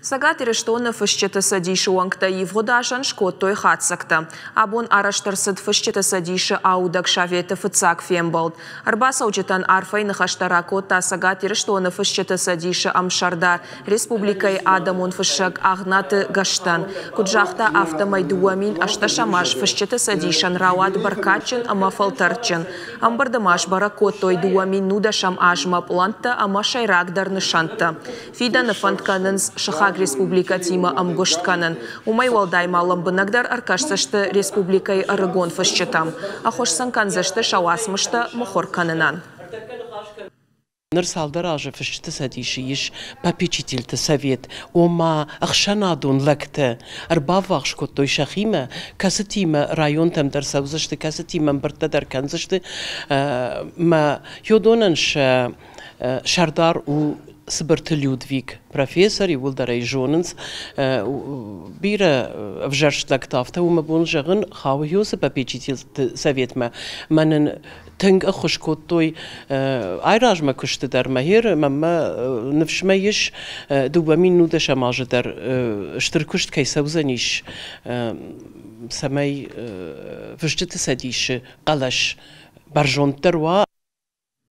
Сагатире штоны фышчеты садиши уангта евгодашан шкоттой хатсакта. Абон араштарсыд фышчеты садиши аудак шаветы фыцак фембалд. Арбаса учетан арфай нахаштаракота сагатире штоны фышчеты садиши амшардар. Республикай адамон фышак агнаты гаштан. Куджахта автомайдуамин ашташамаш фышчеты садишан рават баркачин ама фалтарчин. Амбардамаш баракоттой дуамин нудашам ажма планта ама шайрак дарнышанта. Фида нафантканынс шахак республика тима амгоштканын. Умай валдай малым бынагдар аркашсашты республикай арагон фышчетам. Ахош санканзашты шауасмышты мухорканынан. Нырсалдар ажы фышчты садиши иш попечительты совет. Ома ахшанадун лакты. Арбавах шкоттой шахима. Касатима район там дарсаузашты. Касатима мбырта дарканзашты. Ма йодонанш шардар у Сберты Людвиг, профессор, и Вулдарей Жоненс, бира в жарштактафта, у мабон жаган хауюса попечитель советма, манен тенг ахушкоттой айражма куштедар махир, мама навшмаеш дубамин нуда шамажедар штркушт кайсаузаниш самай вждete садиш калаш баржонтерва.